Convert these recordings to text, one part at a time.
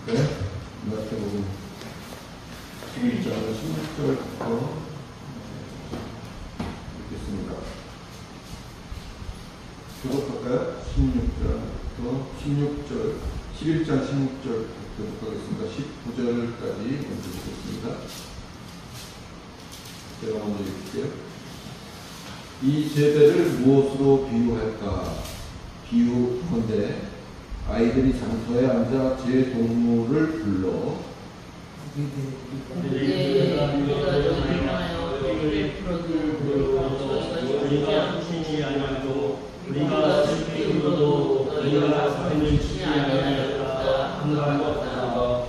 네? 마태복음 11장 16절부터 읽겠습니다. 교독할까요? 16절, 11장 16절 교독하겠습니다. 19절까지 먼저 읽겠습니다. 제가 먼저 읽을게요. 이 세대를 무엇으로 비유할까? 비유컨대 아이들이 장터에 앉아 제 동물을 불러 우리가 슬피 울어도 너희가 사람을 치지 아니하였다. 한가하였다.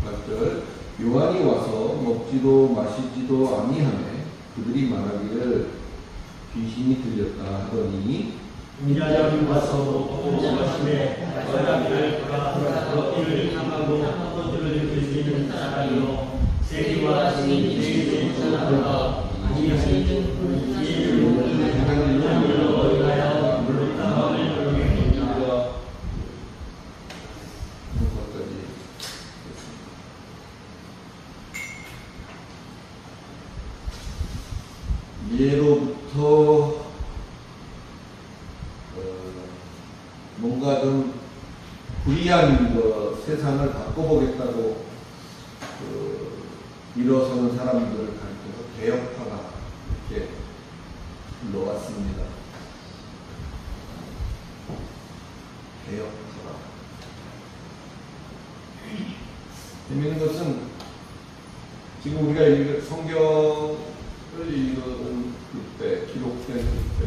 8절 요한이 와서 먹지도 마시지도 아니하매 그들이 말하기를 귀신이 들렸다 하더니 인자들이 와서 먹고 마시매 너희가 걷기를 향하고 헛것들을 들리는 사람이요 세기와 증인이 제일 전하노라. 아니하시는 이를 모든 하나님을 어린하여 물로 땅을 열매입니다. 예로부터 뭔가 좀 불이한 세상을 바꿔보겠다고 일어서는 사람들을 가리켜서 개혁파가 이렇게 불러왔습니다. 개혁파가. 재미있는 것은 지금 우리가 성경을 읽은 그때, 기록된 그때,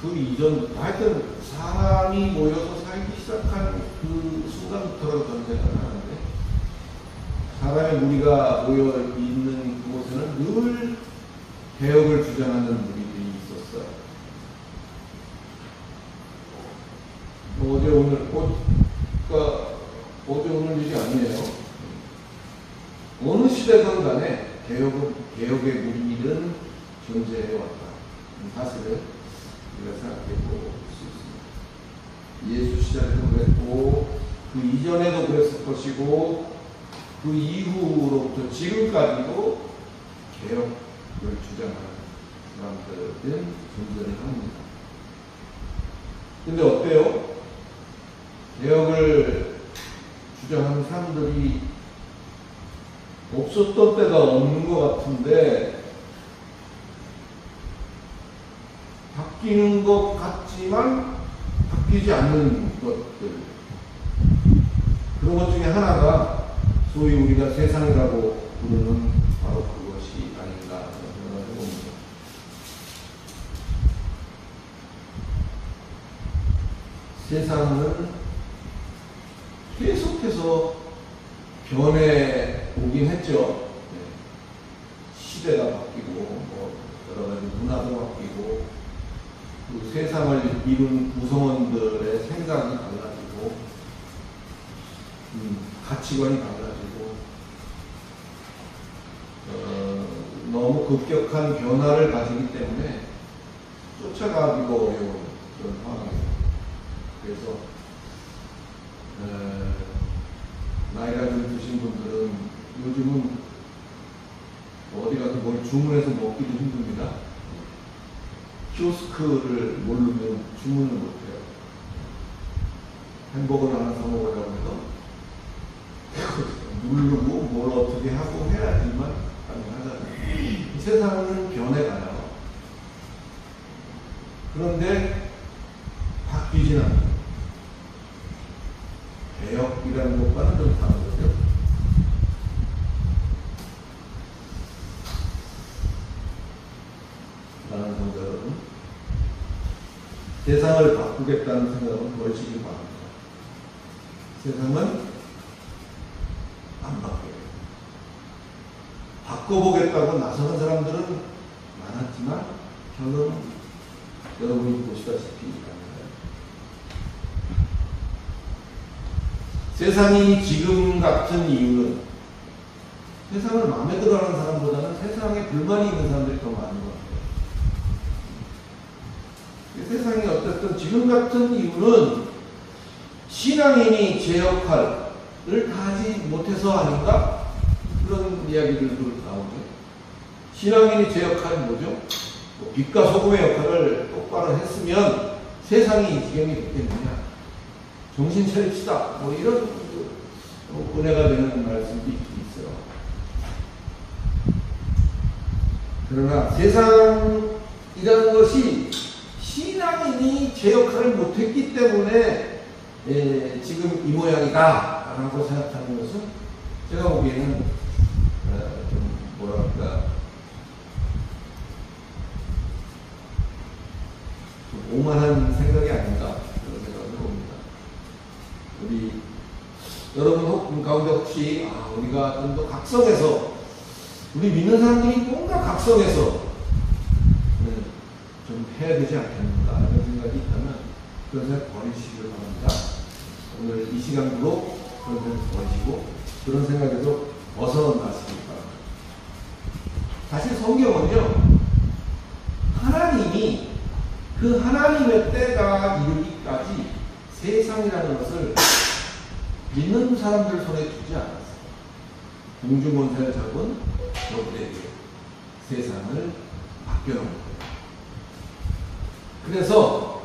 그 이전부터 하여튼 사람이 모여서 살기 시작한 그 순간부터라도 저는 생각하는데 사람의 무리가 모여 있는 그곳에는 늘 개혁을 주장하는 무리들이 있었어요. 어제 오늘 일이 아니에요. 어느 시대든 간에 개혁의 무리는 존재해왔다. 사실은 우리가 생각해볼 수 있습니다. 예수 시절에도 그랬고 그 이전에도 그랬을 것이고 그 이후로부터 지금까지도 개혁을 주장하는 사람들은 존재를 합니다. 근데 어때요? 개혁을 주장하는 사람들이 없었던 때가 없는 것 같은데 바뀌는 것 같지만 바뀌지 않는 것들, 그런 것 중에 하나가 소위 우리가 세상이라고 부르는 바로 그것이 아닌가 생각을 해봅니다. 세상은 계속해서 변해오긴 했죠. 시대가 바뀌고 여러 가지 문화도 바뀌고 그 세상을 이룬 구성원들의 생각이 달라지고 가치관이 달라지고 너무 급격한 변화를 가지기 때문에 쫓아가기가 어려운 그런 상황이에요. 그래서 나이가 좀 드신 분들은 요즘은 어디 가서 뭘 주문해서 먹기도 힘듭니다. 키오스크를 모르면 주문을 못해요. 햄버거를 하나 사 먹으려고 해서 누르고 뭘 어떻게 하고 해야지만 가능하잖아요. 세상은 변해가요. 그런데 바뀌진 않아요. 개혁이라는 것과는 좀 다른 거죠. 사랑하는 성도 여러분, 세상을 바꾸겠다는 생각은 버리시기 바랍니다. 세상은 안 바뀌어요. 바꿔보겠다고 나서는 사람들은 많았지만 결론은 여러분이 보시다시피 아닌가요? 세상이 지금 같은 이유는 세상을 마음에 들어하는 사람보다는 세상에 불만이 있는 사람들이 더 많은 것 같아요. 세상이 어쨌든 지금 같은 이유는 신앙인이 제 역할을 다하지 못해서 아닌가? 그런 이야기들도 나오죠. 신앙인이 제 역할은 뭐죠? 뭐 빛과 소금의 역할을 똑바로 했으면 세상이 이 지경이 됐겠느냐? 정신 차립시다. 뭐 이런 은혜가 되는 말씀도 있어요. 그러나 세상이라는 것이 신앙인이 제 역할을 못했기 때문에 지금 이 모양이다 라고 생각하는 것은 제가 보기에는 좀 뭐랄까 좀 오만한 생각이 아닌가 그런 생각을 봅니다. 우리 여러분 가운데 혹시 우리가 좀 더 각성해서 우리 믿는 사람들이 뭔가 각성해서 좀 해야 되지 않겠는가 이런 생각이 있다면 그런 생각 버리시길 바랍니다. 오늘 이 시간으로 그런 생각 버리시고 그런 생각에서 벗어나시길 바랍니다. 사실 성경은요 하나님이 그 하나님의 때가 이르기까지 세상이라는 것을 믿는 사람들 손에 주지 않았어요. 공중권세를 잡은 여부에게 세상을 맡겨놓은 거예요. 그래서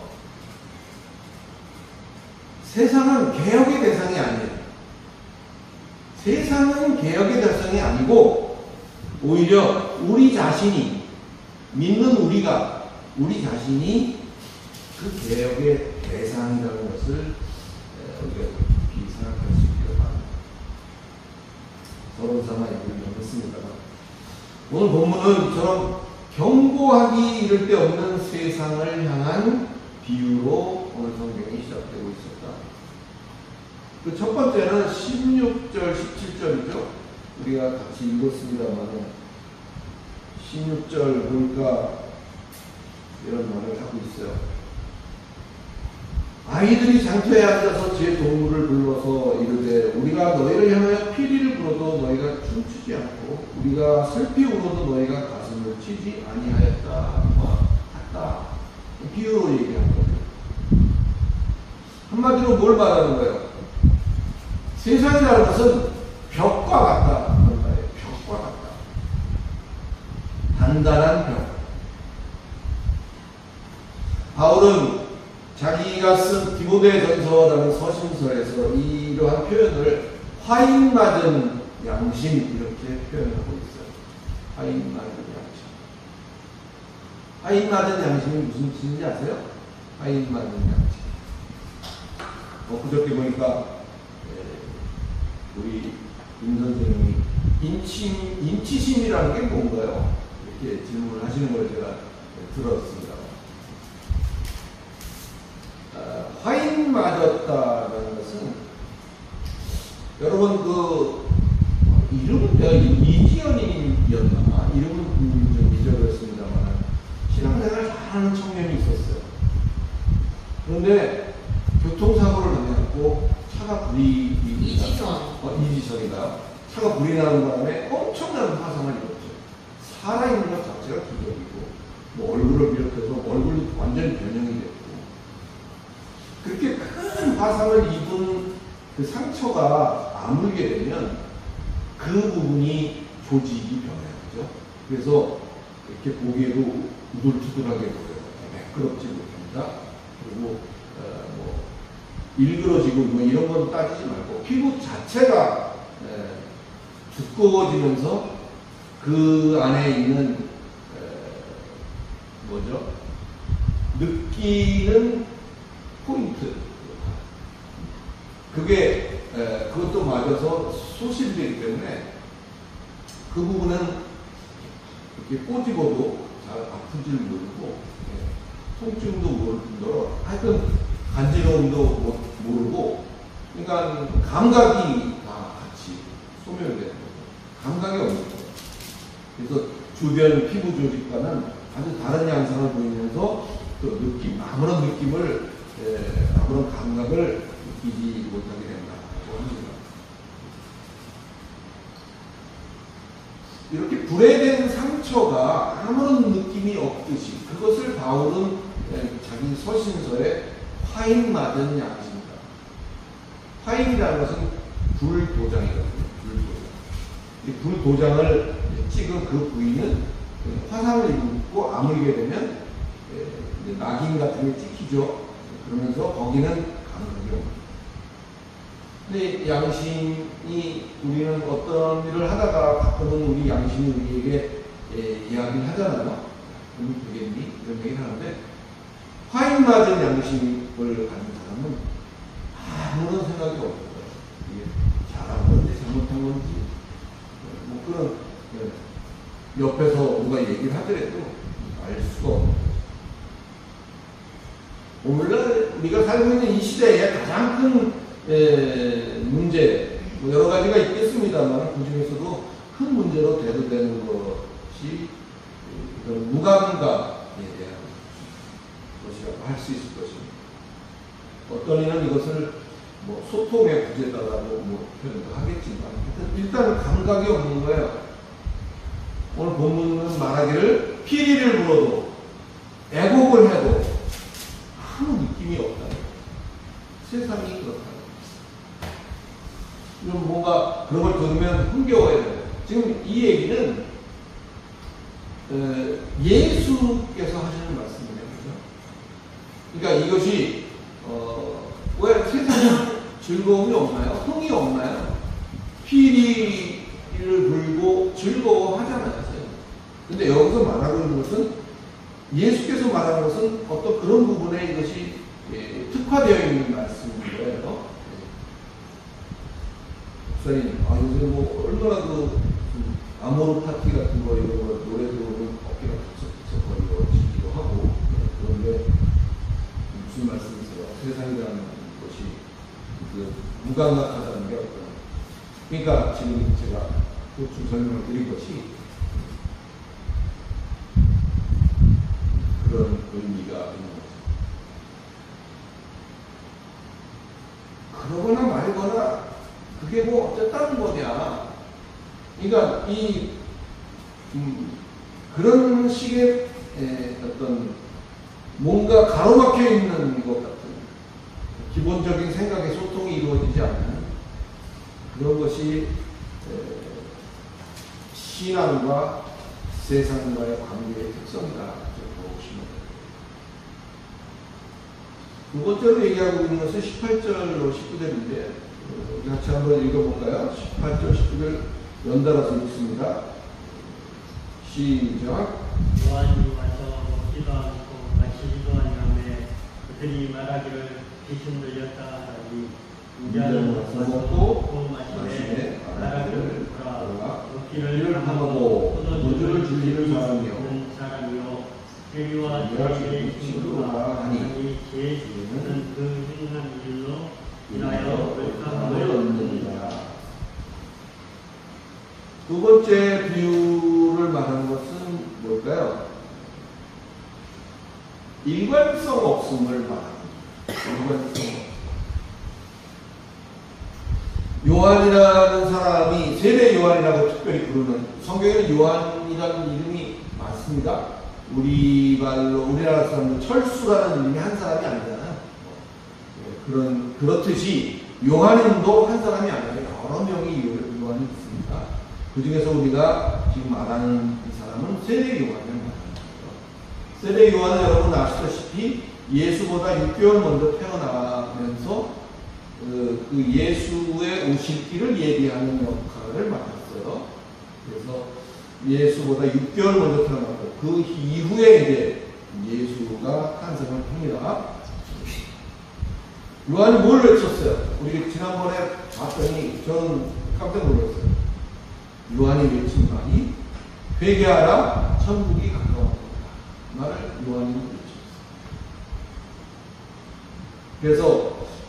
세상은 개혁의 대상이 아니에요. 세상은 개혁의 대상이 아니고 오히려 우리 자신이 믿는 우리 자신이 그 개혁의 대상이라는 것을 우리가 깊이 생각할 수 있기를 바랍니다. 서로 삼아 얘기를 좀 했습니다만 오늘 본문은 저런 경고하기 이를 데 없는 세상을 향한 비유로 오늘 성경이 시작되고 있었다. 그 첫 번째는 16절, 17절이죠. 우리가 같이 읽었습니다만 16절 보니까 이런 말을 하고 있어요. 아이들이 장터에 앉아서 제 동물을 불러서 이르되 우리가 너희를 향하여 피리를 불어도 너희가 춤추지 않고 우리가 슬피 울어도 너희가 가슴을 치지 아니하였다. 같다. 비유로 얘기한 거죠. 한마디로 뭘 말하는 거예요? 세상이라는 것은 벽과 같다. 그런 말이에요. 벽과 같다. 단단한 벽. 바울은 자기가 쓴 디모데전서라는 서신서에서 이러한 표현을 화인 맞은 양심 이렇게 표현하고 있어요. 화인 맞은 양심. 화인 맞은 양심이 무슨 뜻인지 아세요? 화인 맞은 양심. 그저께 보니까 우리 임 선생님이 인치심이라는 게 뭔가요? 이렇게 질문을 하시는 걸 제가 들었습니다. 화인 맞았다라는 것은 여러분 그 이름은 내가 이지연이었나 이름은 좀 잊어버렸습니다만 신앙생활을 잘하는 청년이 있었어요. 그런데 교통사고를 당해갖고 차가 불이 이지선이다. 차가 불이 나는 바람에 엄청난 화상을 입었죠. 살아있는 것 자체가 기적이고 뭐 얼굴을 비롯해서 얼굴도 완전히 변형이 됐고 그렇게 큰 화상을 입은 그 상처가 아물게 되면 그 부분이 조직이 변해요. 그래서 이렇게 보기에도 우둘투둘하게 보여요. 매끄럽지 못합니다. 그리고 뭐 일그러지고 뭐 이런 건 따지지 말고 피부 자체가 두꺼워지면서 그 안에 있는 뭐죠? 느끼는 포인트. 그게 그것도 맞아서 소실되기 때문에 그 부분은 이렇게 꼬집어도 잘 아프질 모르고 통증도 모를 뿐더러 하여튼 간지러움도 모르고 그러니까 감각이 다 같이 소멸되는 거죠. 감각이 없는 거죠. 그래서 주변 피부 조직과는 아주 다른 양상을 보이면서 또 아무런 느낌을 아무런 감각을 느끼지 못하게 된다고 합니다. 이렇게 불에 된 상처가 아무런 느낌이 없듯이 그것을 바울은 자기 서신서에 화인 맞은 양심이다. 화인이라는 것은 불도장이거든요. 불도장을 찍은 그 부위는 화상을 입고 아물게 되면 이제 낙인 같은 게 찍히죠. 그러면서 거기는 감각이 옵니다. 근데 양심이 우리는 어떤 일을 하다가 가끔은 우리 양심이 우리에게 이야기를 하잖아요. 그럼 되겠니? 이런 얘기를 하는데 화인 맞은 양심을 가진 사람은 아무런 생각이 없는 거예요. 이게 잘한 건지 잘못한 건지 뭐 그런 옆에서 누가 얘기를 하더라도 알 수가 없는 거예요. 오늘날 우리가 살고 있는 이 시대에 가장 큰 문제, 뭐 여러 가지가 있겠습니다만 그 중에서도 큰 문제로 대두되는 것이 무감각에 대한 것이라고 할 수 있을 것입니다. 어떤 이는 이것을 뭐 소통의 부재다라고 뭐 표현도 하겠지만 일단 감각이 없는 거예요. 오늘 본문은 말하기를 피리를 불어도 애곡을 해도 아무 느낌이 없다. 세상이 그렇다. 이건 뭔가 그런 걸 들으면 흥겨워야 돼요. 지금 이 얘기는 예수께서 하시는 말씀이에요. 그러니까 이것이 왜 세상에 즐거움이 없나요? 흥이 없나요? 피리를 불고 즐거워하잖아요. 근데 여기서 말하고 있는 것은 예수께서 말하는 것은 어떤 그런 부분에 이것이 특화되어 있는 말씀인 거예요. 목사님, 요새 뭐 얼마나 아모르 파티 같은 거 이런 거 노래 들으면 어깨가 툭툭거리고 하고 그런데 무슨 말씀이세요? 세상이라는 것이 무감각하다는 게 어떤 그러니까 지금 제가 좀 설명을 드린 것이 그런 의미가 있는 거죠. 그러거나 말거나 그게 뭐 어쨌다는 거냐. 그러니까 그런 식의 어떤 뭔가 가로막혀 있는 것 같은 기본적인 생각의 소통이 이루어지지 않는 그런 것이 신앙과 세상과의 관계의 특성이다. 두 번째로 얘기하고 있는 것은 18절로 19절인데 같이 한번 읽어볼까요? 18절 19절 연달아서 읽습니다. 시작. 요한이 와서 먹지도 않고 마시지도 아니하며 그들이 말하기를 귀신 들렸다 하니 인자는 와서 먹고 마시되 말하기를 보라 먹기를 함하고 포도주를 줄이는 사람이요 세리와 세리의 친구가 하니 제주는 그 행한 일로 인하여 벌감을 얻느니라. 두 번째 비유를 말하는 것은 뭘까요? 일관성 없음을 말합니다. 일관성 없음. 요한이라는 사람이 세례 요한이라고 특별히 부르는 성경에는 요한이라는 이름이 많습니다. 우리나라 사람들 철수라는 이름이 한 사람이 아니잖아요. 그렇듯이 요한님도 한 사람이 아니라 여러 명의 요한이 있습니다. 그 중에서 우리가 지금 말하는 이 사람은 세례 요한을 말하는 거죠. 세례 요한은 여러분 아시다시피 예수보다 6개월 먼저 태어나면서 그 예수의 오실 길을 예비하는 역할을 맡았어요. 그래서 예수보다 6개월 먼저 태어났고 그 이후에 이제 예수가 탄생을 합니다. 요한이 뭘 외쳤어요? 우리 지난번에 봤더니 저는 깜짝 놀랐어요. 요한이 외친 말이 회개하라 천국이 가까웠다. 말을 요한이 외쳤어요. 그래서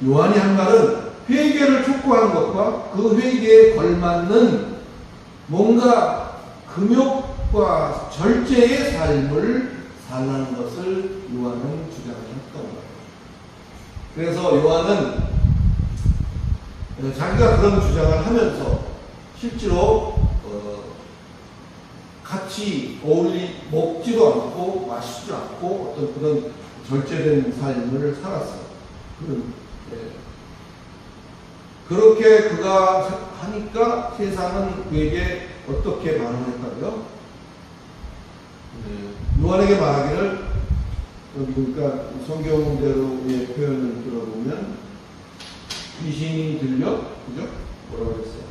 요한이 한 말은 회개를 촉구하는 것과 그 회개에 걸맞는 뭔가 금욕과 절제의 삶을 살라는 것을 요한은 주장했던 거예요. 그래서 요한은 자기가 그런 주장을 하면서 실제로 같이 먹지도 않고 마시지도 않고 어떤 그런 절제된 삶을 살았어요. 그렇게 그가 하니까 세상은 그에게 어떻게 반응했다고요? 요한에게 말하기를, 여기 그러니까 성경대로의 표현을 들어보면 귀신이 들려, 그죠? 뭐라고 했어요?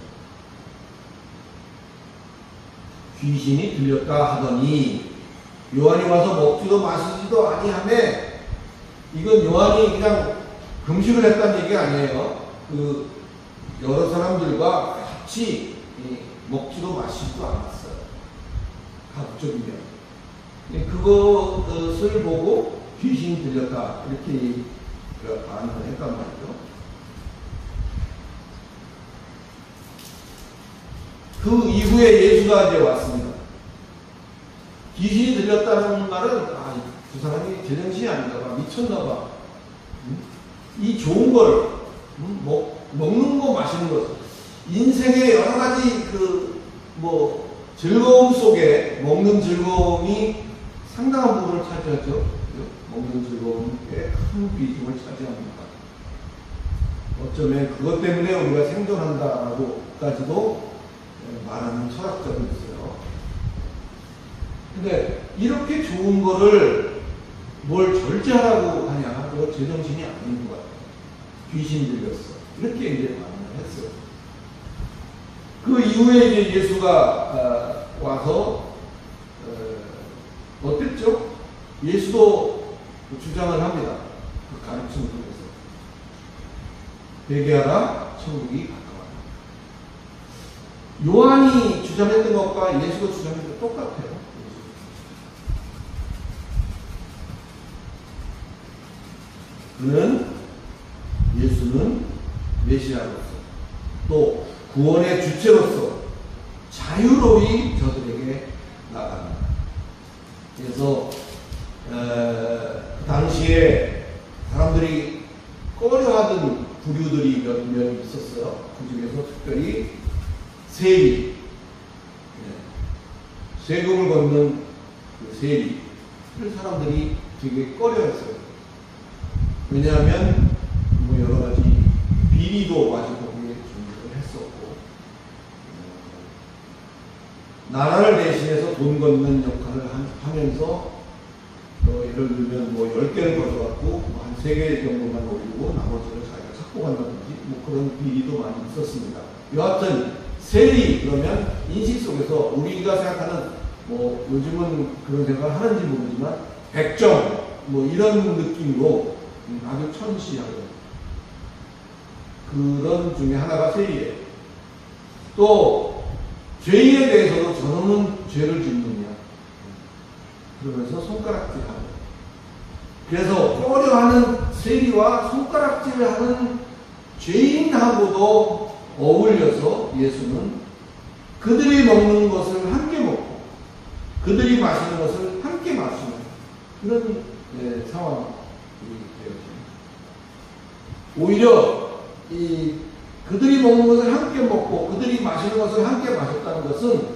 귀신이 들렸다 하더니 요한이 와서 먹지도 마시지도 아니하매, 이건 요한이 그냥 금식을 했다는 얘기가 아니에요. 그 여러 사람들과 같이 먹지도 마시지도 않았어요. 가급적이면. 그것을 보고 귀신이 들렸다 이렇게 반응을 했단 말이죠. 그 이후에 예수가 이제 왔습니다. 귀신이 들렸다는 말은 그 사람이 제정신이 아닌가 봐, 미쳤나 봐. 이 좋은 걸 먹는 거 마시는 것, 인생의 여러 가지 즐거움 속에 먹는 즐거움이 상당한 부분을 차지하죠. 먹는 즐거움이 꽤 큰 비중을 차지합니다. 어쩌면 그것 때문에 우리가 생존한다라고까지도 말하는 철학자도 있어요. 근데 이렇게 좋은 거를 뭘 절제하라고 하냐? 그거 제정신이 아닌 것 같아요. 귀신 들렸어. 이렇게 이제 반응을 했어요. 그 이후에 이제 예수가 와서 어땠죠? 예수도 주장을 합니다. 그 가르침을 통해서. 회개하라, 천국이 가까웠다. 요한이 주장했던 것과 예수가 주장했던 것 똑같아요. 예수는 메시아로서 또 구원의 주체로서 자유로이 저들에게 나갑니다. 그래서 그 당시에 사람들이 꺼려하던 부류들이 몇몇 있었어요. 그 중에서 특별히 세리, 세금을 걷는 그 세리를 사람들이 되게 꺼려했어요. 왜냐하면 여러 가지 비리도 아주 거기에 준비를 했었고, 나라를 대신해서 돈 걷는 역할을 하면서 예를 들면 10개를 가져갖고 한 3개 정도만 올리고 나머지를 자기가 찾고 간다든지 그런 비리도 많이 있었습니다. 여하튼 세리 그러면 인식 속에서 우리가 생각하는 요즘은 그런 생각을 하는지 모르지만 백정 이런 느낌으로 아주 천시하고 그런 중에 하나가 세리예요. 또 죄인에 대해서도 저놈은 죄를 짓느냐 그러면서 손가락질하는, 그래서 꺼려하는 세리와 손가락질하는 죄인하고도 어울려서 예수는 그들이 먹는 것을 함께 먹고 그들이 마시는 것을 함께 마시는 그런 상황이 되었습니다. 오히려 그들이 먹는 것을 함께 먹고 그들이 마시는 것을 함께 마셨다는 것은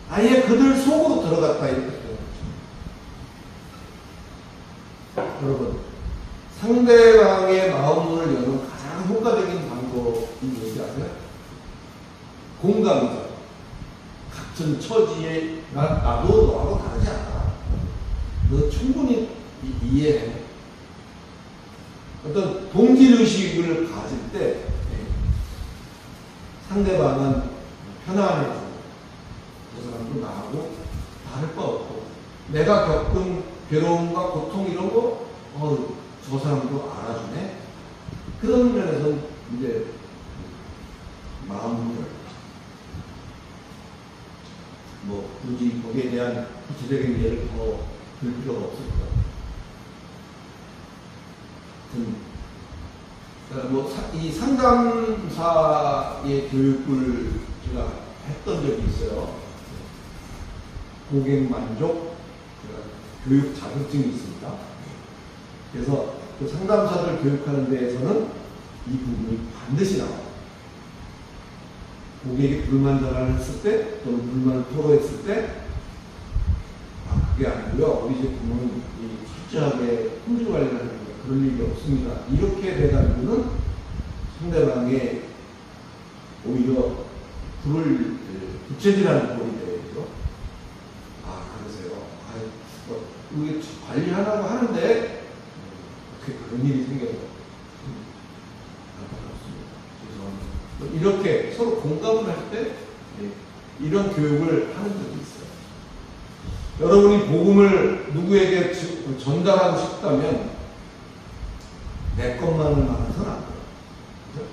아예 그들 속으로 들어갔다 이렇게 되는 거죠. 여러분, 상대방의 마음을 여는 가장 효과적인 방법이 뭔지 아세요? 공감이죠. 같은 처지에 나도 너하고 다르지 않아. 너 충분히 이해해. 어떤 동질의식을 가질 때 상대방은 편안해지고 그 사람도 나하고 다를 바 없고 내가 겪은 괴로움과 고통 이런 거 저 사람도 알아주네. 그런 면에서 이제 마음을 굳이 거기에 대한 구체적인 예를 더 들 필요가 없을 것 같아요. 이 상담사의 교육을 제가 했던 적이 있어요. 고객 만족 교육 자격증이 있습니다. 그래서 그 상담사들 교육하는 데에서는 이 부분이 반드시 나와요. 고객이 불만 전화를 했을 때 또는 불만을 토로했을 때 그게 아니고요. 우리 제품은 철저하게 품질 관리를 하는 거예요. 그럴 일이 없습니다. 이렇게 돼가지고는 상대방의 오히려 불을 부채질하는 꼴이 되죠. 아, 그러세요. 이게 관리하라고 하는데 그런 일이 생겨서 안타깝습니다. 죄송합니다. 이렇게 서로 공감을 할 때 이런 교육을 하는 적이 있어요. 여러분이 복음을 누구에게 전달하고 싶다면 내 것만을 말해서는 안 돼요. 그죠?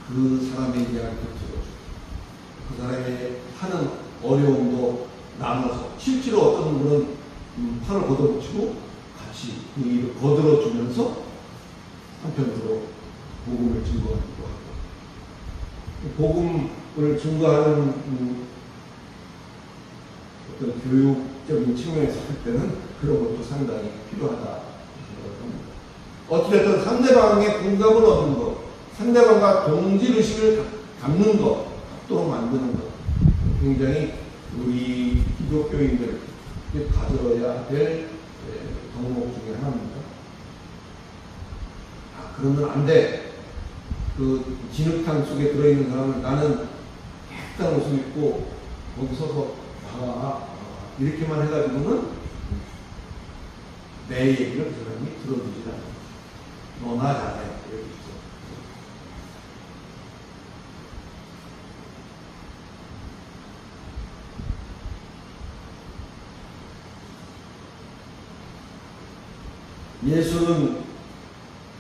그 사람의 이야기도 들어주고 그 사람의 하는 어려움도 나눠서 실제로 어떤 분은 팔을 걷어붙이고 같이 그 일을 거들어주면서 한편으로 복음을 증거하기도 하고 복음을 증거하는 어떤 교육적인 측면에서 할 때는 그런 것도 상당히 필요하다 생각을 합니다. 어찌됐든 상대방의 공감을 얻는 것, 상대방과 동질의식을 갖는 것, 갖도록 만드는 것, 굉장히 우리 기독교인들 가져야 될 덕목 중에 하나입니다. 아, 그러면 안 돼. 그 진흙탕 속에 들어있는 사람을 나는 약간 옷을 입고 거기 서서 봐봐. 이렇게만 해가지고는 내 얘기를 그 사람이 들어주지 않아요. 너나 잘해. 이렇게 있어. 예수는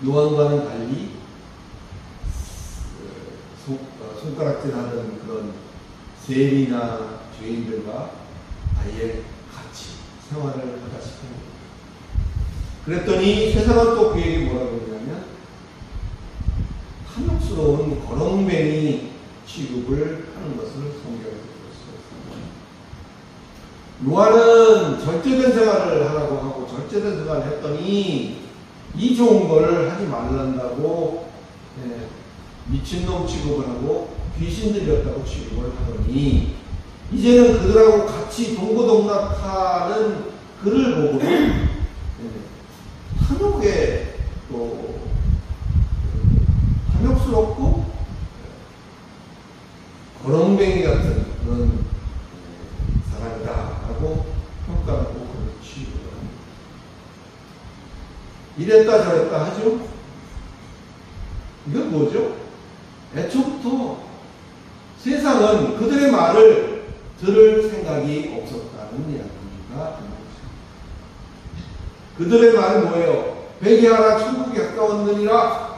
요한과는 달리 손가락질하는 그런 세리나 죄인들과 아예 같이 생활을 하다 싶습니다. 그랬더니 세상은 또 그에게 뭐라고 그러냐면 탐욕스러운 거렁뱅이 취급을 하는 것을 성경에서 볼 수 있습니다. 요한은 절제된 생활을 하라고 하고 절제된 생활을 했더니 이 좋은 걸 하지 말란다고 미친놈 취급을 하고 귀신 들렸다고 취급을 하더니 이제는 그들하고 같이 동고동락하는 그를 보고는 탐욕에 또 탐욕스럽고 거렁뱅이 같은 그런 사람이다라고 평가하고 그를 취급을 합니다. 이랬다 저랬다 하죠. 이건 뭐죠? 애초부터 세상은 그들의 말을 들을 생각이 없었다는 이야기가 됩니다. 그들의 말은 뭐예요? 회개하라 천국이 가까웠느니라.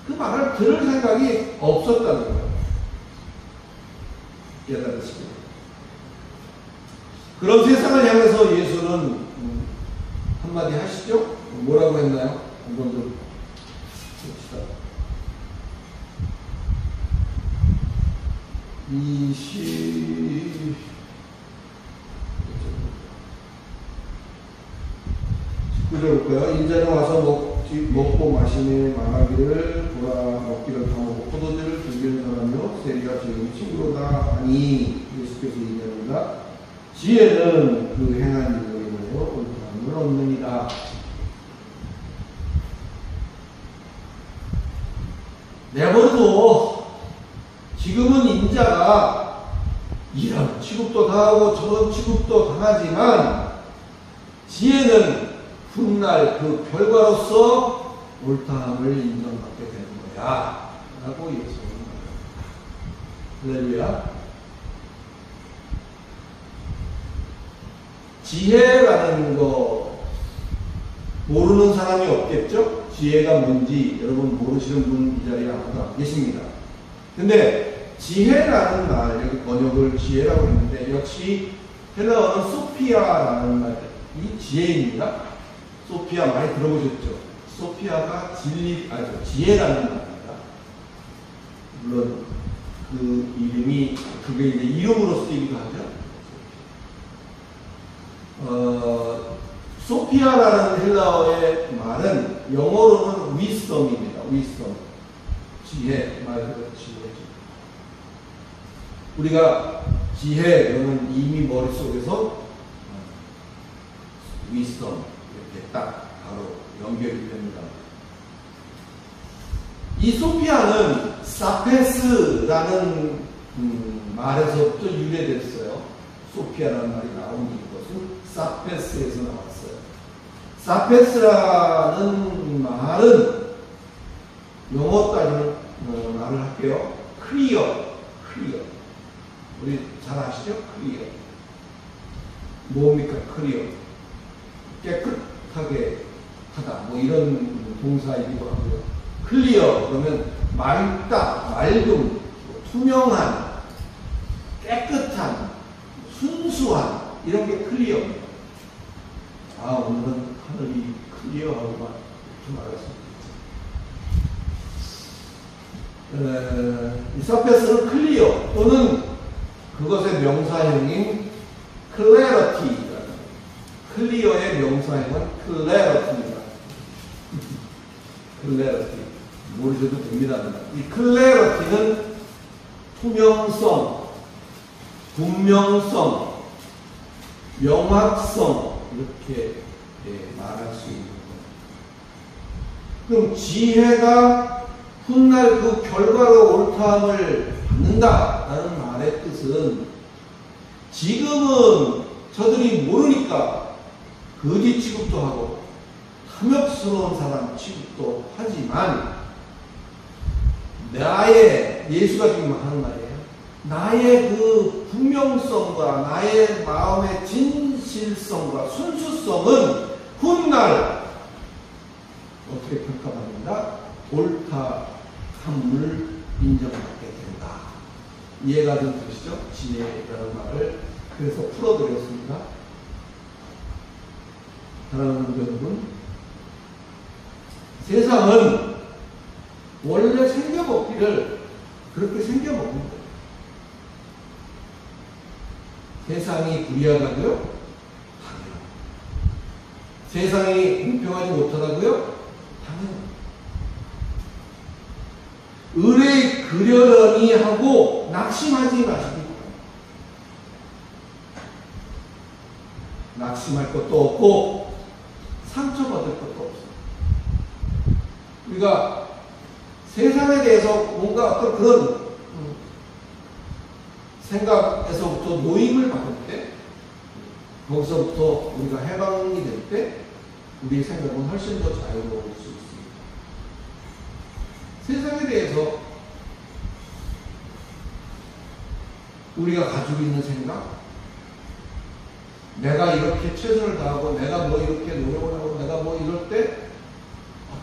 그 말을 들을 생각이 없었다는 거예요. 깨달으십니다. 그런 세상을 향해서 예수는 한마디 하시죠? 뭐라고 했나요? 한번 좀 봅시다. 19절 볼까요? 인자는 와서 먹고 마시며 말하기를 보라 먹기를 당하고 포도주를 즐기는 사람이요 세리가 죄인 친구로다 하니 예수께서 얘기합니다. 지혜는 그 행한 일로 인하여 옳다함을 얻느니라. 내버려둬. 지금은 인자가 이런 취급도 당하고 저런 취급도 당하지만 지혜는 훗날 그 결과로서 옳다함을 인정받게 되는 거야 라고 예수는 말합니다. 할렐루야. 지혜라는 거 모르는 사람이 없겠죠? 지혜가 뭔지 여러분 모르시는 분 이 자리에 아무도 안 계십니다. 근데 지혜라는 말, 여기 번역을 지혜라고 했는데 역시 헬라어는 소피아라는 말, 이 지혜입니다. 소피아 많이 들어보셨죠? 소피아가 지혜라는 말입니다. 물론 그 이름이 그게 이제 이름으로 쓰이기도 하죠. 소피아라는 헬라어의 말은 영어로는 wisdom입니다. wisdom. 지혜, 말 그대로 지혜죠. 우리가 지혜는 이미 머릿속에서 wisdom 이렇게 딱 바로 연결이 됩니다. 이 소피아는 사페스라는 말에서부터 유래됐어요. 소피아라는 말이 나온 것은 사페스에서 나왔어요. 사페스라는 말은 영어 따지는 말을 할게요. 클리어. 우리 잘 아시죠? 클리어. 뭡니까? 클리어. 깨끗하게 하다. 뭐 이런 동사이기도 하고요. 클리어 그러면 맑다, 맑음, 투명한, 깨끗한, 순수한 이런 게 클리어입니다. 아, 오늘은 하늘이 클리어하고만 이렇게 말했습니다. 이 서페스는 클리어 또는 그것의 명사형인 클래러티. 클리어의 명사형은 클래러티입니다. 클래러티. 모르셔도 됩니다. 이 클래러티는 투명성, 분명성, 명확성 이렇게 말할 수 있는 거예요. 그럼 지혜가 훗날 그 결과로 옳다함을 받는다라는 말의 뜻은 지금은 저들이 모르니까 거짓 취급도 하고 탐욕스러운 사람 취급도 하지만 예수가 지금 하는 말이에요. 나의 그 분명성과 나의 마음의 진실성과 순수성은 훗날 어떻게 평가받는다? 옳다함을 인정받게 된다. 이해가 좀 되시죠? 지혜라는 말을 그래서 풀어드렸습니다. 사랑하는 여러분, 세상은 원래 생겨먹기를 그렇게 생겨먹는 거예요. 세상이 불의하다고요? 당연합니다. 세상이 공평하지 못하다고요? 당연합니다. 의뢰 그려려니 하고 낙심하지 마시기 바랍니다. 낙심할 것도 없고 상처받을 것도 없어요. 우리가 세상에 대해서 뭔가 어떤 그런 생각에서부터 노임을 받을 때, 거기서부터 우리가 해방이 될 때 우리의 생각은 훨씬 더 자유로울 수 있습니다. 세상에 대해서 우리가 가지고 있는 생각, 내가 이렇게 최선을 다하고 내가 뭐 이렇게 노력을 하고 내가 뭐 이럴 때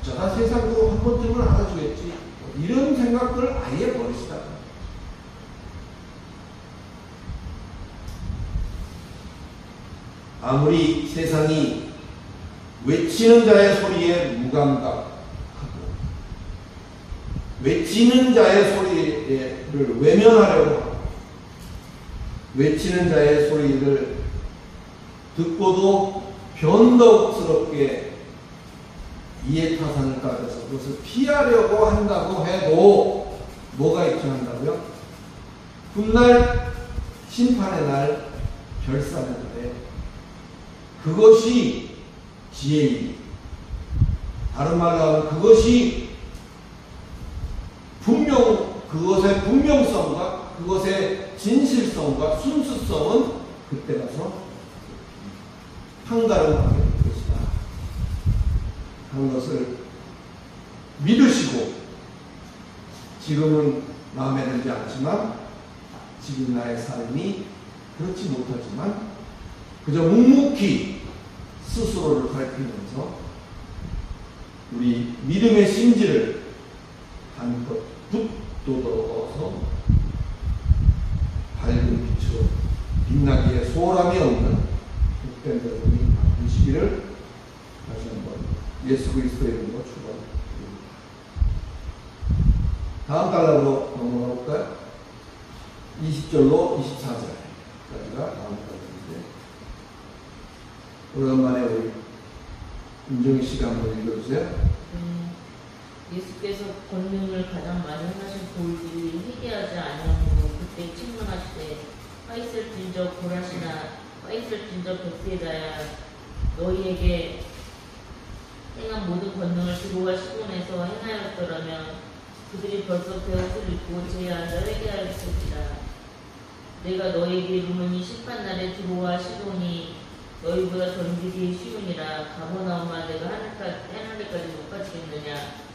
어쩌다 세상도 한 번쯤은 알아주겠지, 이런 생각을 아예 버리시다. 아무리 세상이 외치는 자의 소리에 무감각하고 외치는 자의 소리를 외면하려고 하고 외치는 자의 소리를 듣고도 변덕스럽게 이해타산을 따져서 그것을 피하려고 한다고 해도 뭐가 입증한다고요? 훗날 심판의 날, 결산의 날에 그것이 지혜입니다. 다른 말로 하면 그것이 그것의 분명성과 그것의 진실성과 순수성은 그때 가서 판가름하게 될 것이다 하는 것을 믿으시고, 지금은 마음에 들지 않지만 지금 나의 삶이 그렇지 못하지만 그저 묵묵히 스스로를 살피면서 우리 믿음의 심지를 한껏 붙돋아서 밝은 빛으로 빛나기에 소홀함이 없는 복된 여러분이 되시기를 다시 한번 예수 그리스도의 이름으로 축원드립니다. 다음 달로 넘어가 볼까요? 20절로 24절까지가 다음 달인데, 오랜만에 우리 윤정희 씨가 한번 읽어주세요. 예수께서 권능을 가장 많이 하신 볼들이 회개하지 아니하므로 그때 책망하시되 화 있을진저 고라시나 화 있을진저 벳사이다야, 너희에게 행한 모든 권능을 두루와 시몬에서 행하였더라면 그들이 벌써 베옷을 입고 제에 앉아 회개하였으리라. 내가 너에게 이르노니 심판날에 두로와 시돈이 너희보다 견디기 쉬우니라. 가버나움아 내가 하늘까지 높아지겠느냐.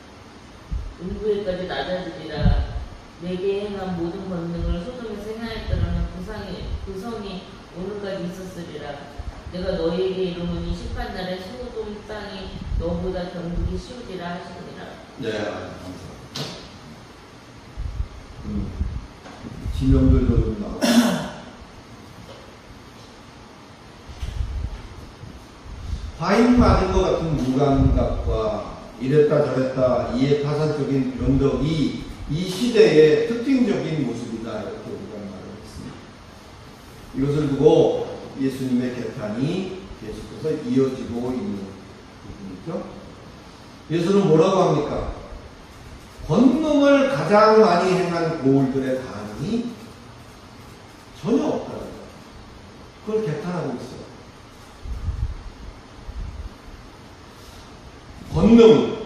음부에까지 낮아지리라. 내게 행한 모든 권능을 소돔에서 행하였더라면 그 성이 오늘까지 있었으리라. 내가 너희에게 이르노니 심판날에 소돔 땅이 너보다 견디기 쉬우리라 하시니라. 네, 감사합니다. 지명들도 좀 나오고. 과잉 맞은 것 같은 무감각과 이랬다 저랬다 이해 파산적인 변덕이 이 시대의 특징적인 모습이다, 이렇게 우리가 말을 했습니다. 이것을 두고 예수님의 개탄이 계속해서 이어지고 있는 부분이죠. 예수는 뭐라고 합니까? 권능을 가장 많이 행한 고울들의 반응이 전혀 없다는 거예요. 그걸 개탄하고 있어요. 권능.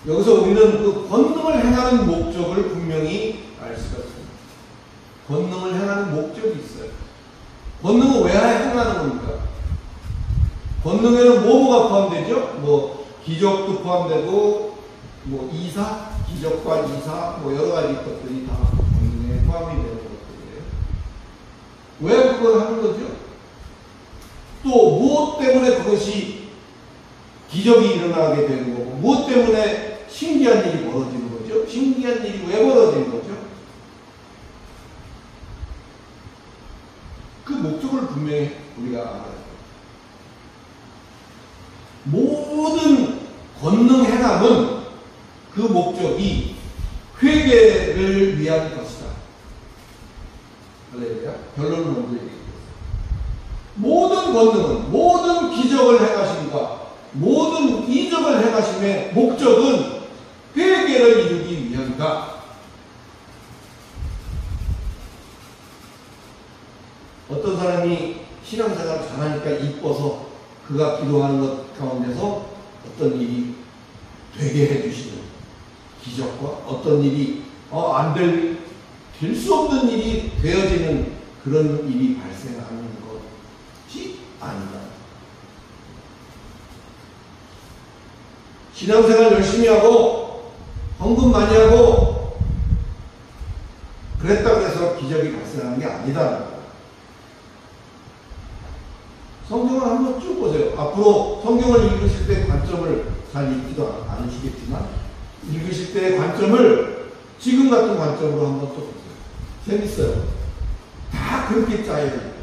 여기서 우리는 그 권능을 행하는 목적을 분명히 알 수가 있습니다. 권능을 행하는 목적이 있어요. 권능은 왜 행하는 겁니까? 권능에는 뭐가 포함되죠? 뭐 기적도 포함되고 뭐 이사, 기적과 이사, 뭐 여러 가지 것들이 다 권능에 포함이 되는 것들이에요. 왜 그걸 하는 거죠? 또 무엇 때문에 그것이 기적이 일어나게 되는 거고, 무엇 때문에 신기한 일이 벌어지는 거죠? 신기한 일이 왜 벌어지는 거죠? 그 목적을 분명히 우리가 알아야 돼요. 모든 권능 행함은 그 목적이 회개를 위한 것이다. 할렐루야. 결론을 먼저 얘기해요. 모든 권능은, 모든 기적을 행하심과 모든 이적을 행하심의 목적은 회개를 이루기 위함이다. 어떤 사람이 신앙생활 잘하니까 이뻐서 그가 기도하는 것 가운데서 어떤 일이 되게 해주시는 기적과 어떤 일이 될 수 없는 일이 되어지는 그런 일이 발생하는 것이 아니다. 신앙생활 열심히 하고 헌금 많이 하고 그랬다고 해서 기적이 발생하는 게 아니다. 성경을 한번 쭉 보세요. 앞으로 성경을 읽으실 때 관점을 잘 읽지도 않으시겠지만 읽으실 때의 관점을 지금 같은 관점으로 한번 또 보세요. 재밌어요. 다 그렇게 짜여 있어요.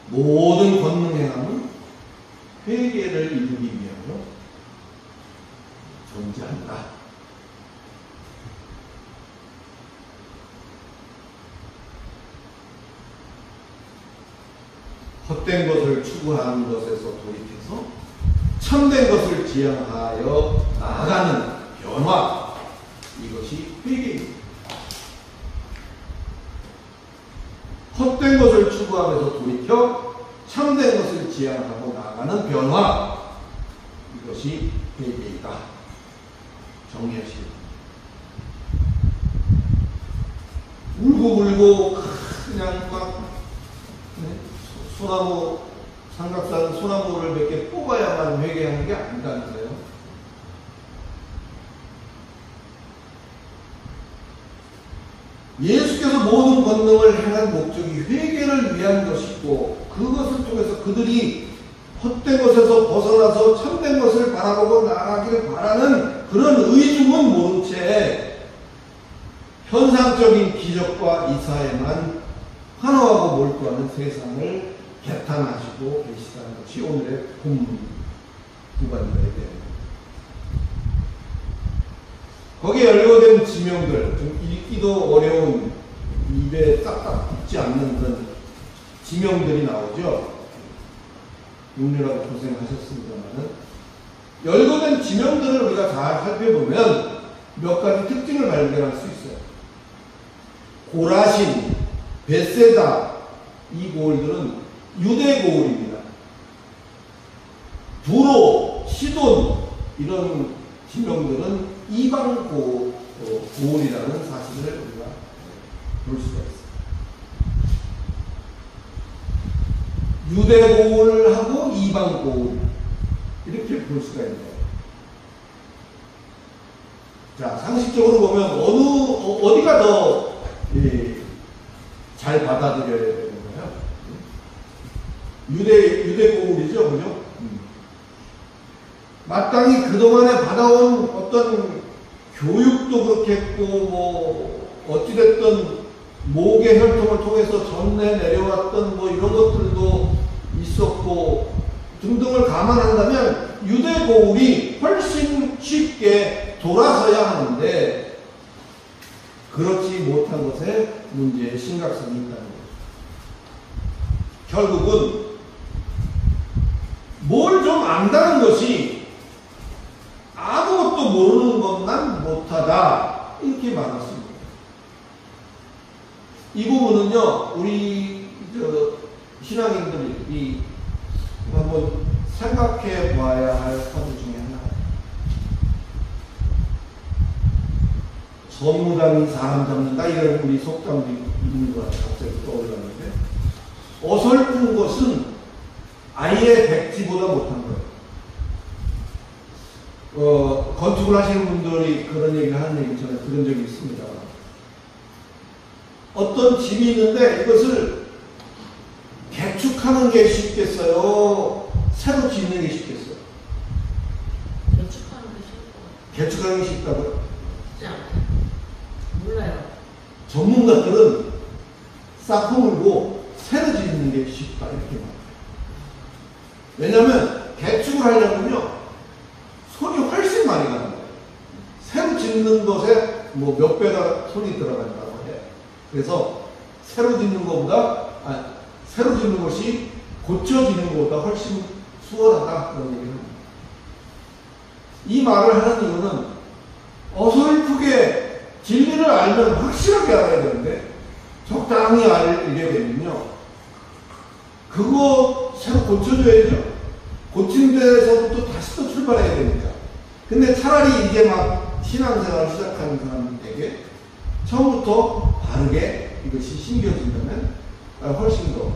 모든 권능 행함은 회개를 이루기 위하여 존재한다. 헛된 것을 추구하는 것에서 돌이켜서 참된 것을 지향하여 나아가는 변화, 이것이 회개입니다. 헛된 것을 추구하면서 돌이켜 참된 것을 지향하고 나아가는 변화, 이것이 회개이다. 정리하시기 바랍니다. 울고 그냥 막 소나무, 삼각산 소나무를 몇 개 뽑아야만 회개하는 게 아니다면서요. 예수께서 모든 권능을 행한 목적이 회개를 위한 것이고, 그것을 통해서 그들이 헛된 것에서 벗어나서 참된 것을 바라보고 나아가기를 바라는 그런 의중은 모른 채 현상적인 기적과 이사에만 환호하고 몰두하는 세상을 개탄하시고 계시다는 것이 오늘의 본문 두반절의 내용입니다. 거기에 연루된 지명들, 좀 읽기도 어려운, 입에 딱딱 붙지 않는 그런 지명들이 나오죠. 읽느라고 고생하셨습니다만은 연루된 지명들을 우리가 잘 살펴보면 몇 가지 특징을 발견할 수 있어요. 고라신, 벳세다, 이 고을들은 유대 고을입니다. 두로, 시돈 이런 지명들은 이방 고을이라는 사실을 우리가 볼 수가 있습니다. 유대 고을하고 이방 고을 이렇게 볼 수가 있는 거예요. 자, 상식적으로 보면 어디가 더 잘 받아들여야 되는 거예요? 유대 고을이죠, 그죠? 마땅히 그동안에 받아온 어떤 교육도 그렇겠고, 뭐, 어찌됐든 목의 혈통을 통해서 전해 내려왔던 뭐 이런 것들도 있었고, 등등을 감안한다면 유대 고울이 훨씬 쉽게 돌아서야 하는데, 그렇지 못한 것에 문제의 심각성이 있다는 거죠. 결국은 뭘 좀 안다는 것이 아무것도 모르는 것만 못하다 이렇게 말했습니다. 이 부분은요 우리 신앙인들이 한번 생각해 봐야 할 사실 중에 하나. 선무당이 사람 잡는다 이런 우리 속담도 있는 것 같아요. 갑자기 떠올랐는데 어설픈 것은 아예 백지보다 못한 거예요. 건축을 하시는 분들이 그런 얘기를 하는 얘기 저는 들은 적이 있습니다. 어떤 집이 있는데 이것을 개축하는 게 쉽겠어요? 새로 짓는 게 쉽겠어요? 개축하는 게 쉽다고요? 몰라요. 전문가들은 싹 허물고 새로 짓는 게 쉽다 이렇게 말해요. 왜냐하면 개축을 하려면요 손이 훨씬 많이 가는 거예요. 새로 짓는 것에 뭐 몇 배가 손이 들어간다고 해요. 그래서 새로 짓는 새로 짓는 것이 고쳐 짓는 것보다 훨씬 수월하다 그런 얘기를 합니다. 이 말을 하는 이유는 어설프게 진리를 알면 확실하게 알아야 되는데 적당히 알게 되면요 그거 새로 고쳐줘야죠. 고친 데서부터 다시 또 출발해야 됩니다. 근데 차라리 이제 막 신앙생활을 시작하는 사람에게 처음부터 바르게 이것이 심겨진다면 훨씬 더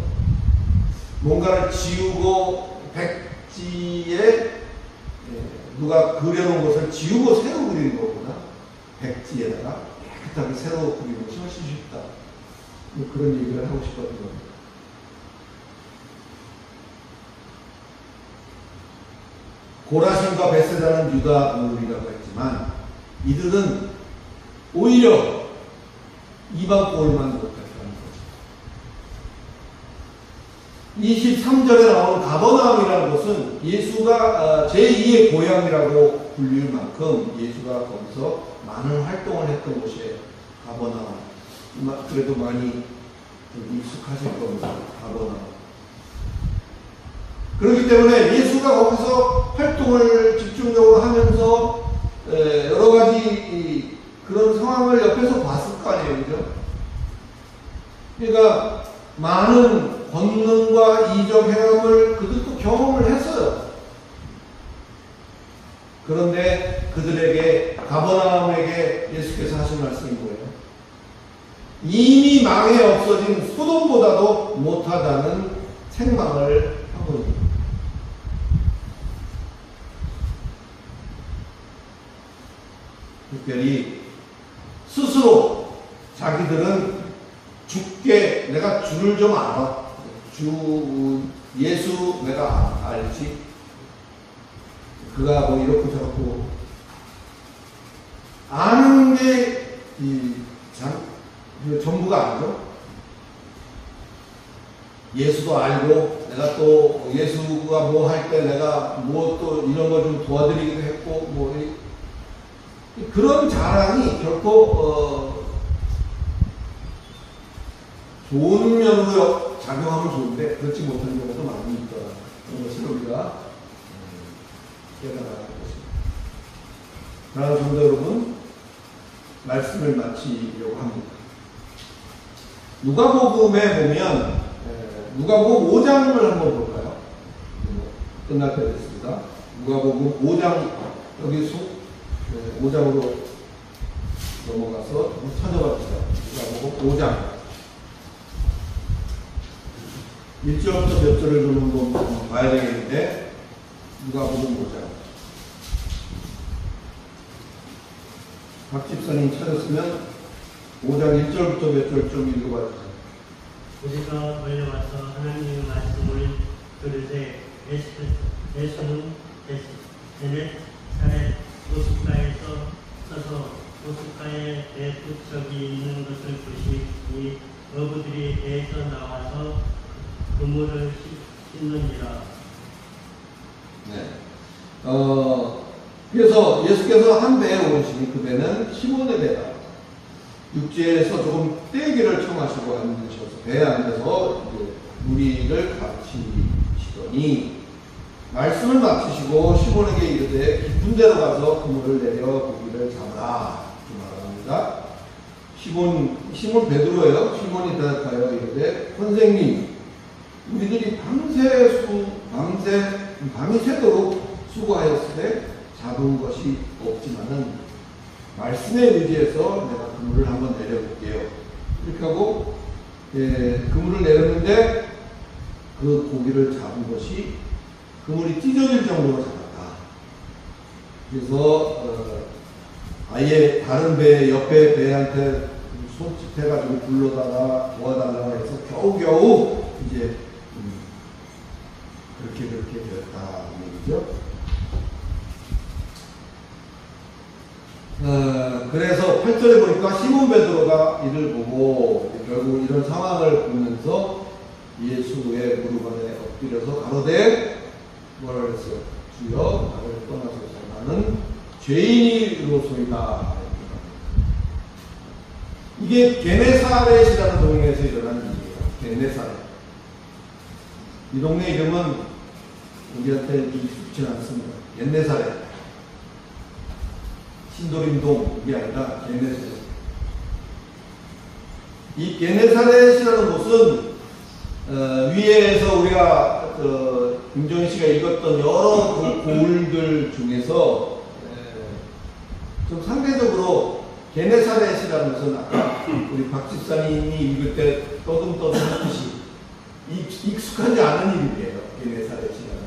뭔가를 지우고 백지에 누가 그려놓은 것을 지우고 새로 그리는 것보다 백지에다가 깨끗하게 새로 그리는 것이 훨씬 쉽다. 뭐 그런 얘기를 하고 싶었던 겁니다. 고라신과 벳세다는 유다 고을이라고 했지만 이들은 오히려 이방 고을만 못했다는 거죠. 23절에 나오는 가버나움이라는 것은 예수가 제2의 고향이라고 불릴 만큼 예수가 거기서 많은 활동을 했던 곳이에요. 가버나움. 그래도 많이 익숙하실 겁니다. 가버나움. 그렇기 때문에 예수가 거기서 활동을 집중적으로 하면서 여러 가지 그런 상황을 옆에서 봤을 거 아니에요. 그죠? 그러니까 많은 권능과 이적 행함을 그들도 경험을 했어요. 그런데 그들에게 가버나움에게 예수께서 하신 말씀이 뭐예요? 이미 망해 없어진 소돔보다도 못하다는 책망을 하고 있습니다. 특별히 스스로 자기들은 죽게 내가 주를 좀 알아. 예수 내가 알지. 그가 뭐 이렇고 저렇고 아는 게 전부가 아니죠. 예수도 알고 내가 또 예수가 뭐 할 때 내가 뭐 또 이런 걸 좀 도와드리기도 했고 뭐 그런 자랑이 결코 좋은 면으로 작용하면 좋은데 그렇지 못한 경우도 많이 있더라. 그런 것을 우리가 깨달아야 할 것입니다. 사랑하는 성도 여러분, 말씀을 마치려고 합니다. 누가복음에 보면 누가복음 5장을 한번 볼까요? 끝날 때 됐습니다. 누가복음 5장 여기 5장으로 넘어가서 찾아봅시다. 누가복음 5장 1절부터 몇 절을 좀 봐야 되겠는데 누가복음 5장 박 집사님 찾았으면 5장 1절부터 몇 절 좀 읽어봐 주세요. 우리가 몰려와서 하나님의 말씀을 들으되 예수는 게네사렛 호숫가에서 서서 호숫가에 배구척이 있는 것을 보시니 어부들이 배에서 나와서 그물을 씻느니라. 네. 그래서 예수께서 한 배에 오르시니 그 배는 시몬의 배다. 육지에서 조금 떼기를 청하시고 앉으셔서 배에 앉아서 이제 무리를 가르치시더니 말씀을 마치시고 시몬에게 이르되 깊은 데로 가서 그물을 내려 고기를 잡으라 이렇게 말합니다. 시몬 베드로예요. 시몬이 대답하여 이르되 선생님 우리들이 밤이 새도록 수고하였으되 잡은 것이 없지만은 말씀에 의지해서 내가 그물을 한번 내려볼게요. 이렇게 하고 그물을 내렸는데 그 고기를 잡은 것이 그물이 찢어질 정도로 잡았다. 그래서 아예 다른 배 옆에 배한테 손짓해가지고 불러다가 도와달라고 해서 겨우겨우 이제 그렇게 되었다는 얘기죠. 그래서 8절에 보니까 시몬 베드로가 이를 보고 결국 이런 상황을 보면서 예수의 무릎 안에 엎드려서 가로되 뭐라 그랬어요? 주여 나를 떠나소서 나는 죄인이로소이다. 이게 게네사렛이라는 동네에서 일어난 일이에요. 게네사렛. 이 동네 이름은 우리한테 익숙치 않습니다. 게네사렛. 신도림동 이게 아니라 게네사렛. 이 게네사렛이라는 곳은 위에서 우리가 김종인 씨가 읽었던 여러 그 고울들 중에서 좀 상대적으로 게네사렛이라는 것은 아까 우리 박 집사님이 읽을 때 떠듬떠듬 했듯이 익숙하지 않은 이름이에요. 게네사렛이라는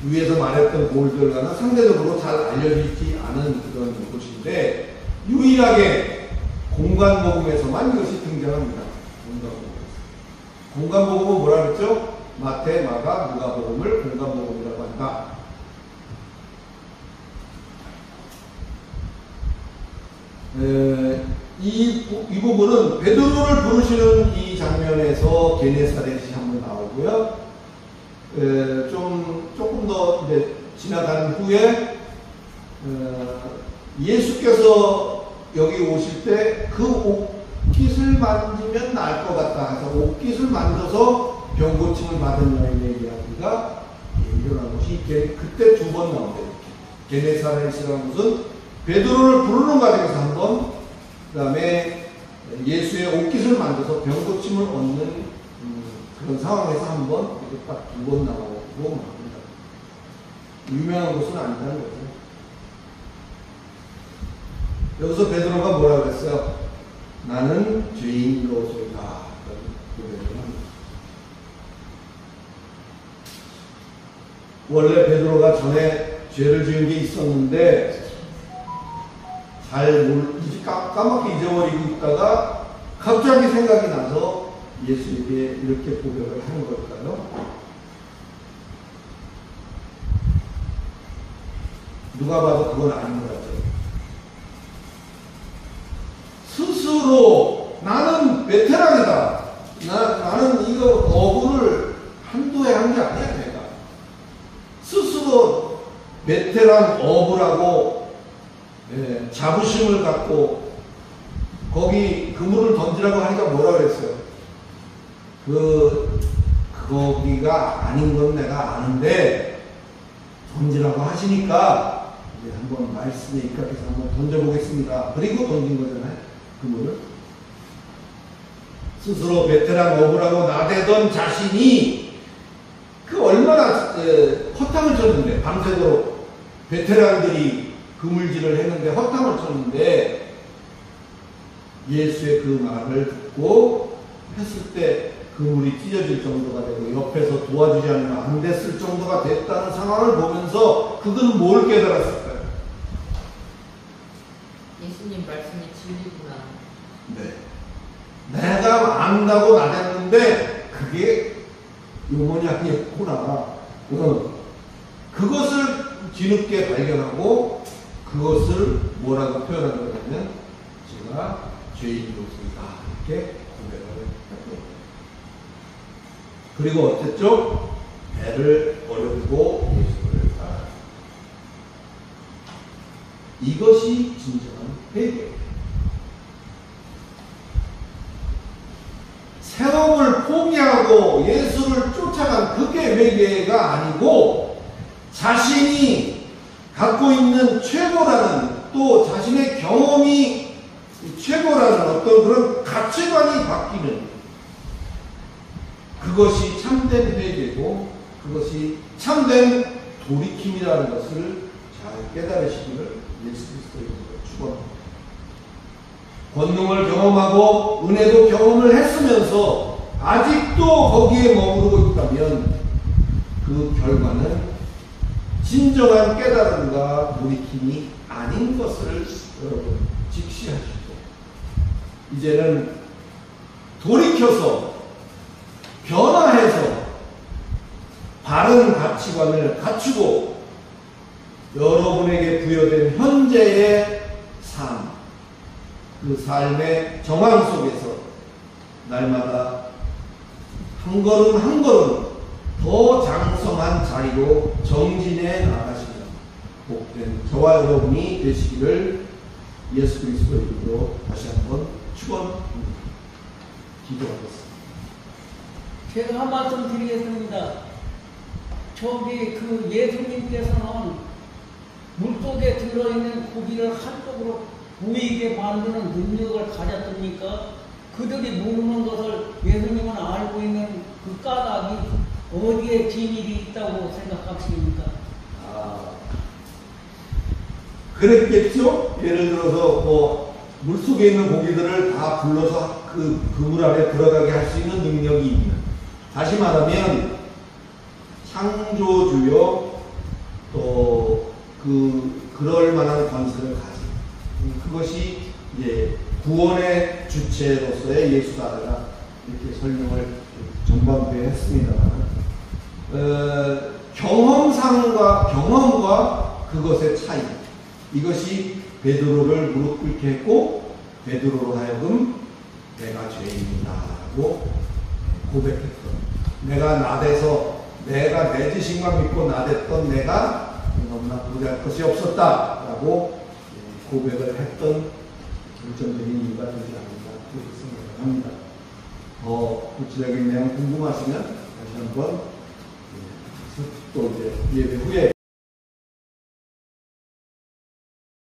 위에서 말했던 고울들과는 상대적으로 잘 알려지지 않은 그런 곳인데 유일하게 공간복음에서만 이것이 등장합니다. 공간복음은 뭐라 그랬죠? 마태, 마가, 누가복음을 공간복음이라고 한다. 이 부분은 베드로를 부르시는 이 장면에서 게네사렛이 한번 나오고요. 조금 더 이제 지나간 후에 예수께서 여기 오실 때 그 옷깃을 만지면 나을 것 같다 해서 옷깃을 만져서 병고침을 받은 여인의 이야기가 일어난 것이 그때 두 번 나온대요. 게네사렛이라는 것은 베드로를 부르는 과정에서 한 번, 그 다음에 예수의 옷깃을 만져서 병고침을 얻는 그런 상황에서 한 번, 이렇게 딱 두 번 나오고 합니다. 유명한 것은 아니라는 거죠. 여기서 베드로가 뭐라 그랬어요? 나는 죄인으로소이다. 원래 베드로가 전에 죄를 지은 게 있었는데 까맣게 잊어버리고 있다가 갑자기 생각이 나서 예수에게 이렇게 고백을 하는 걸까요? 누가 봐도 그건 아닌 것 같아요. 스스로 나는 베테랑이다. 나는 이거 어부를 한두 해 한 게 아니야, 내가. 스스로 베테랑 어부라고 자부심을 갖고 거기 그물을 던지라고 하니까 뭐라 그랬어요? 거기가 아닌 건 내가 아는데 던지라고 하시니까 이제 한번 말씀에 입각해서 한번 던져보겠습니다. 그리고 던진 거잖아요. 그물을. 스스로 베테랑 어부라고 나대던 자신이 그 그 얼마나 허탕을 쳤는데, 밤새도록 베테랑들이 그물질을 했는데 허탕을 쳤는데, 예수의 그 말을 듣고 했을 때 그물이 찢어질 정도가 되고 옆에서 도와주지 않으면 안 됐을 정도가 됐다는 상황을 보면서 그건 뭘 깨달았을까요? 예수님 말씀이 진리구나. 네. 내가 안다고 나댔는데 그게 요mon이 아니었구나. 그것을 뒤늦게 발견하고 그것을 뭐라고 표현한 거냐면 제가 죄인으로서이다 이렇게 고백을 했고, 그리고 어땠죠? 배를 버려두고 예수를 따라. 이것이 진정한 회개. 세움을 포기하고 예수를 쫓아간 그게 회개가 아니고, 자신이 갖고 있는 최고라는, 또 자신의 경험이 최고라는 어떤 그런 가치관이 바뀌는, 그것이 참된 회개고 그것이 참된 돌이킴이라는 것을 잘 깨달으시기를 예수 그리스도의 이름으로 축원합니다. 권능을 경험하고 은혜도 경험을 했으면서 아직도 거기에 머무르고 있다면 그 결과는 진정한 깨달음과 돌이킴이 아닌 것을 여러분 직시하시고, 이제는 돌이켜서 변화해서 바른 가치관을 갖추고 여러분에게 부여된 현재의 삶, 그 삶의 정황 속에서 날마다 한 걸음 한 걸음 더 장성한 자리로 정진해 나가시는 복된 저와 여러분이 되시기를 예수 그리스도의 이름으로 다시 한번 축원합니다. 기도하겠습니다. 제가 한 말씀 드리겠습니다. 저기 그 예수님께서는 물속에 들어있는 고기를 한쪽으로 보이게 만드는 능력을 가졌습니까? 그들이 모르는 것을 예수님은 알고 있는 그 까닭이 어디에 비밀이 있다고 생각하십니까? 그랬겠죠? 예를 들어서 뭐 물속에 있는 고기들을 다 불러서 그 물 안에 들어가게 할 수 있는 능력이 있는, 다시 말하면 창조주요 또 그럴 만한 권세를 가진, 그것이 이제 구원의 주체로서의 예수다라고 이렇게 설명을 전반부에 했습니다만, 경험과 그것의 차이, 이것이 베드로를 무릎 꿇게 했고 베드로로 하여금 내가 죄인이다라고 고백했던, 내가 나대서 내가 내 지식만 믿고 나댔던 내가 너무나 부대할 것이 없었다라고 고백을 했던 결정적인 이유가 되지 않는가 그렇게 생각합니다. 구체적인 내용 궁금하시면 다시 한번 또 이제 예배 후에